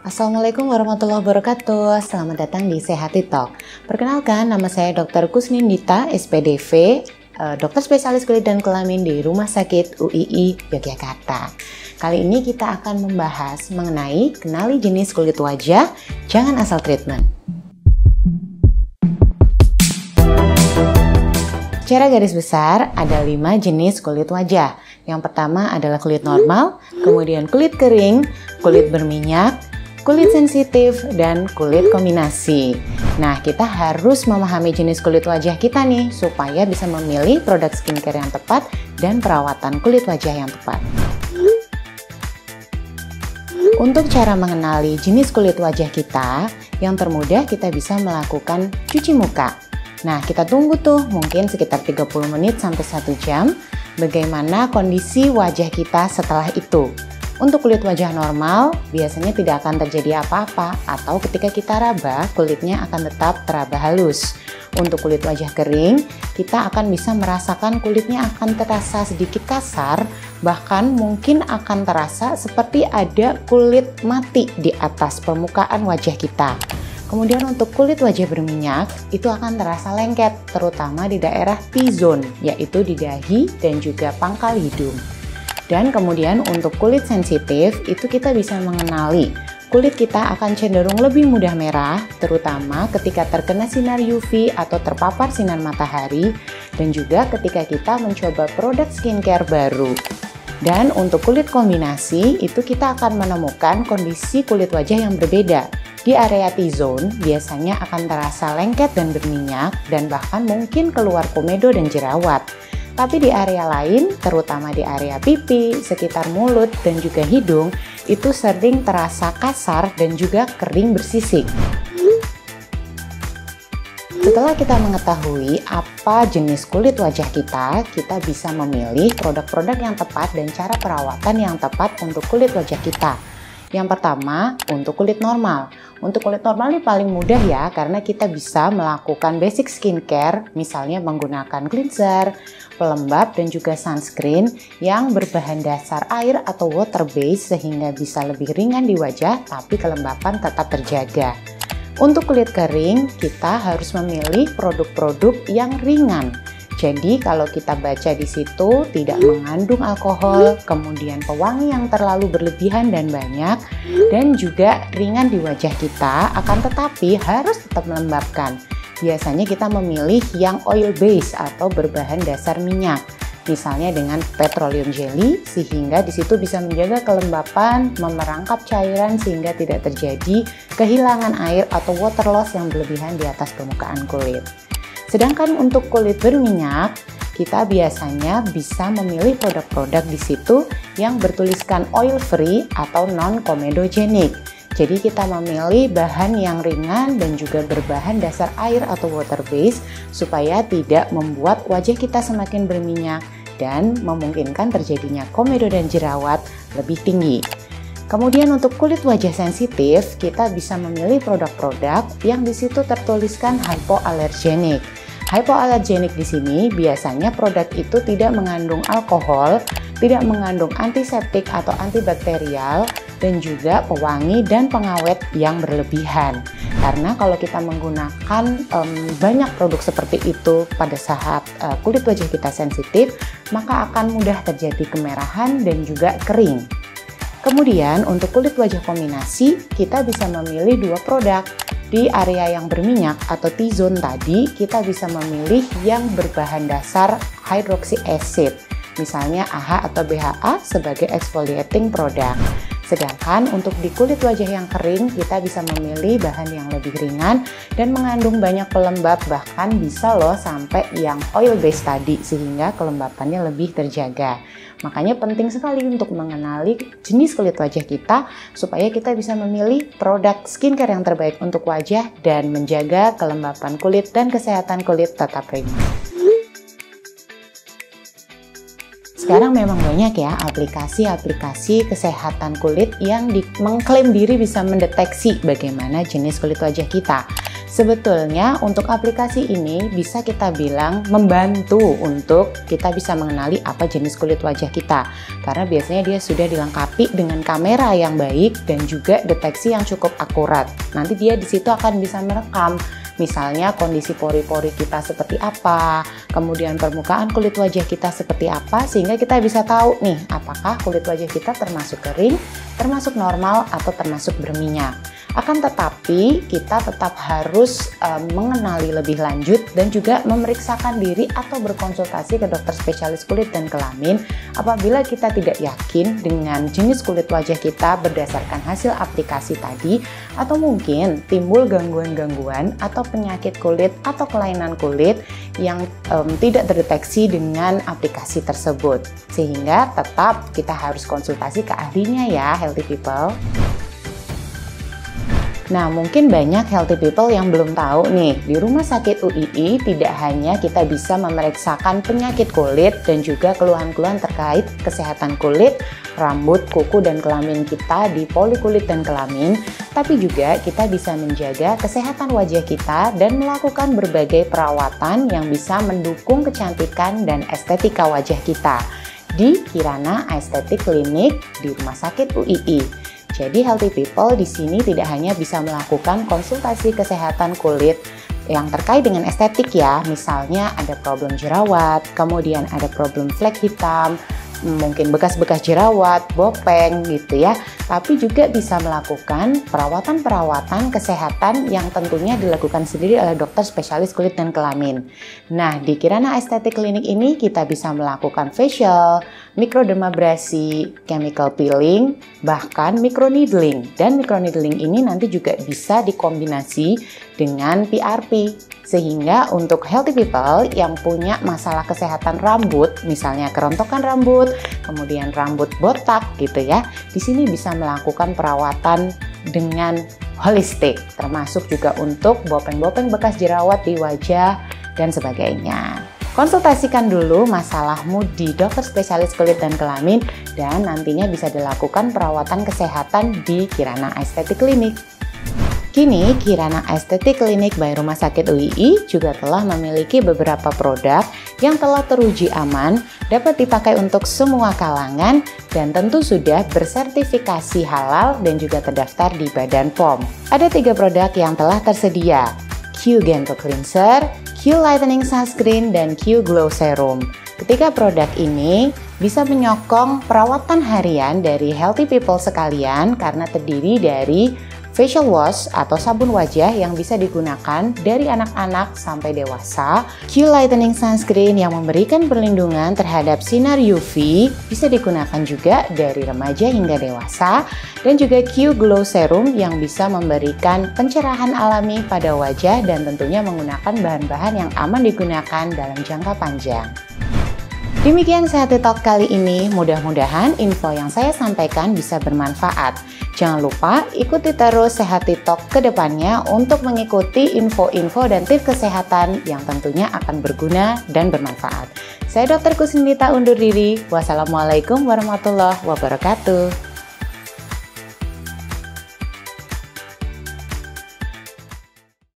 Assalamualaikum warahmatullahi wabarakatuh. Selamat datang di Sehati Talk. Perkenalkan, nama saya Dr. Kusnindita, SPDV, dokter spesialis kulit dan kelamin di Rumah Sakit UII Yogyakarta. Kali ini kita akan membahas mengenai kenali jenis kulit wajah, jangan asal treatment. Secara garis besar, ada 5 jenis kulit wajah. Yang pertama adalah kulit normal, kemudian kulit kering, kulit berminyak, kulit sensitif, dan kulit kombinasi. Nah, kita harus memahami jenis kulit wajah kita nih, supaya bisa memilih produk skincare yang tepat dan perawatan kulit wajah yang tepat. Untuk cara mengenali jenis kulit wajah kita, yang termudah kita bisa melakukan cuci muka. Nah, kita tunggu tuh mungkin sekitar 30 menit sampai 1 jam, bagaimana kondisi wajah kita setelah itu. Untuk kulit wajah normal, biasanya tidak akan terjadi apa-apa, atau ketika kita raba, kulitnya akan tetap teraba halus. Untuk kulit wajah kering, kita akan bisa merasakan kulitnya akan terasa sedikit kasar, bahkan mungkin akan terasa seperti ada kulit mati di atas permukaan wajah kita. Kemudian untuk kulit wajah berminyak, itu akan terasa lengket, terutama di daerah T-zone, yaitu di dahi dan juga pangkal hidung. Dan kemudian untuk kulit sensitif, itu kita bisa mengenali kulit kita akan cenderung lebih mudah merah, terutama ketika terkena sinar UV atau terpapar sinar matahari, dan juga ketika kita mencoba produk skincare baru. Dan untuk kulit kombinasi, itu kita akan menemukan kondisi kulit wajah yang berbeda. Di area T-zone, biasanya akan terasa lengket dan berminyak, dan bahkan mungkin keluar komedo dan jerawat. Tapi di area lain, terutama di area pipi, sekitar mulut, dan juga hidung, itu sering terasa kasar dan juga kering bersisik. Setelah kita mengetahui apa jenis kulit wajah kita bisa memilih produk-produk yang tepat dan cara perawatan yang tepat untuk kulit wajah kita. Yang pertama, untuk kulit normal. Untuk kulit normal ini paling mudah ya, karena kita bisa melakukan basic skincare, misalnya menggunakan cleanser, pelembab, dan juga sunscreen yang berbahan dasar air atau water base sehingga bisa lebih ringan di wajah, tapi kelembapan tetap terjaga. Untuk kulit kering, kita harus memilih produk-produk yang ringan. Jadi kalau kita baca di situ tidak mengandung alkohol, kemudian pewangi yang terlalu berlebihan dan banyak, dan juga ringan di wajah kita, akan tetapi harus tetap melembabkan. Biasanya kita memilih yang oil base atau berbahan dasar minyak, misalnya dengan petroleum jelly, sehingga di situ bisa menjaga kelembapan, memerangkap cairan sehingga tidak terjadi kehilangan air atau water loss yang berlebihan di atas permukaan kulit. Sedangkan untuk kulit berminyak, kita biasanya bisa memilih produk-produk di situ yang bertuliskan oil free atau non-comedogenic. Jadi kita memilih bahan yang ringan dan juga berbahan dasar air atau water base supaya tidak membuat wajah kita semakin berminyak dan memungkinkan terjadinya komedo dan jerawat lebih tinggi. Kemudian untuk kulit wajah sensitif, kita bisa memilih produk-produk yang di situ tertuliskan hypoallergenic. Hypoallergenic di sini biasanya produk itu tidak mengandung alkohol, tidak mengandung antiseptik atau antibakterial, dan juga pewangi dan pengawet yang berlebihan. Karena kalau kita menggunakan banyak produk seperti itu pada saat kulit wajah kita sensitif, maka akan mudah terjadi kemerahan dan juga kering. Kemudian untuk kulit wajah kombinasi, kita bisa memilih 2 produk. Di area yang berminyak atau T-zone tadi, kita bisa memilih yang berbahan dasar hydroxy acid, misalnya AHA atau BHA sebagai exfoliating product. Sedangkan untuk di kulit wajah yang kering, kita bisa memilih bahan yang lebih ringan dan mengandung banyak pelembab, bahkan bisa loh sampai yang oil base tadi, sehingga kelembapannya lebih terjaga. Makanya penting sekali untuk mengenali jenis kulit wajah kita supaya kita bisa memilih produk skincare yang terbaik untuk wajah dan menjaga kelembapan kulit dan kesehatan kulit tetap prima. Sekarang memang banyak ya aplikasi-aplikasi kesehatan kulit yang mengklaim diri bisa mendeteksi bagaimana jenis kulit wajah kita. Sebetulnya untuk aplikasi ini bisa kita bilang membantu untuk kita bisa mengenali apa jenis kulit wajah kita. Karena biasanya dia sudah dilengkapi dengan kamera yang baik dan juga deteksi yang cukup akurat. Nanti dia di situ akan bisa merekam misalnya kondisi pori-pori kita seperti apa, kemudian permukaan kulit wajah kita seperti apa, sehingga kita bisa tahu nih apakah kulit wajah kita termasuk kering, termasuk normal, atau termasuk berminyak. Akan tetapi kita tetap harus mengenali lebih lanjut dan juga memeriksakan diri atau berkonsultasi ke dokter spesialis kulit dan kelamin apabila kita tidak yakin dengan jenis kulit wajah kita berdasarkan hasil aplikasi tadi, atau mungkin timbul gangguan-gangguan atau penyakit kulit atau kelainan kulit yang tidak terdeteksi dengan aplikasi tersebut. Sehingga tetap kita harus konsultasi ke ahlinya ya, healthy people. Nah, mungkin banyak healthy people yang belum tahu nih, di Rumah Sakit UII tidak hanya kita bisa memeriksakan penyakit kulit dan juga keluhan-keluhan terkait kesehatan kulit, rambut, kuku, dan kelamin kita di Polikulit dan Kelamin, tapi juga kita bisa menjaga kesehatan wajah kita dan melakukan berbagai perawatan yang bisa mendukung kecantikan dan estetika wajah kita di Kirana Aesthetic Clinic di Rumah Sakit UII. Jadi healthy people di sini tidak hanya bisa melakukan konsultasi kesehatan kulit yang terkait dengan estetik ya, misalnya ada problem jerawat, kemudian ada problem flek hitam, mungkin bekas-bekas jerawat, bopeng gitu ya, tapi juga bisa melakukan perawatan-perawatan kesehatan yang tentunya dilakukan sendiri oleh dokter spesialis kulit dan kelamin. Nah, di Kirana Aesthetic Clinic ini kita bisa melakukan facial, mikrodermabrasi, chemical peeling, bahkan microneedling. Dan microneedling ini nanti juga bisa dikombinasi dengan PRP. Sehingga untuk healthy people yang punya masalah kesehatan rambut, misalnya kerontokan rambut, kemudian rambut botak gitu ya, di sini bisa melakukan perawatan dengan holistik, termasuk juga untuk bopeng-bopeng bekas jerawat di wajah dan sebagainya. Konsultasikan dulu masalahmu di dokter spesialis kulit dan kelamin dan nantinya bisa dilakukan perawatan kesehatan di Kirana Aesthetic Clinic. Kini, Kirana Aesthetic Clinic by Rumah Sakit UII juga telah memiliki beberapa produk yang telah teruji aman, dapat dipakai untuk semua kalangan, dan tentu sudah bersertifikasi halal dan juga terdaftar di Badan POM. Ada 3 produk yang telah tersedia, Q Gentle Cleanser, Q Lightening Sunscreen, dan Q Glow Serum. Ketiga produk ini bisa menyokong perawatan harian dari healthy people sekalian karena terdiri dari facial wash atau sabun wajah yang bisa digunakan dari anak-anak sampai dewasa, Q Lightening Sunscreen yang memberikan perlindungan terhadap sinar UV bisa digunakan juga dari remaja hingga dewasa, dan juga Q Glow Serum yang bisa memberikan pencerahan alami pada wajah dan tentunya menggunakan bahan-bahan yang aman digunakan dalam jangka panjang. Demikian Sehati Talk kali ini, mudah-mudahan info yang saya sampaikan bisa bermanfaat. Jangan lupa ikuti terus Sehati Talk ke depannya untuk mengikuti info-info dan tips kesehatan yang tentunya akan berguna dan bermanfaat. Saya Dr. Kusindita undur diri. Wassalamualaikum warahmatullahi wabarakatuh.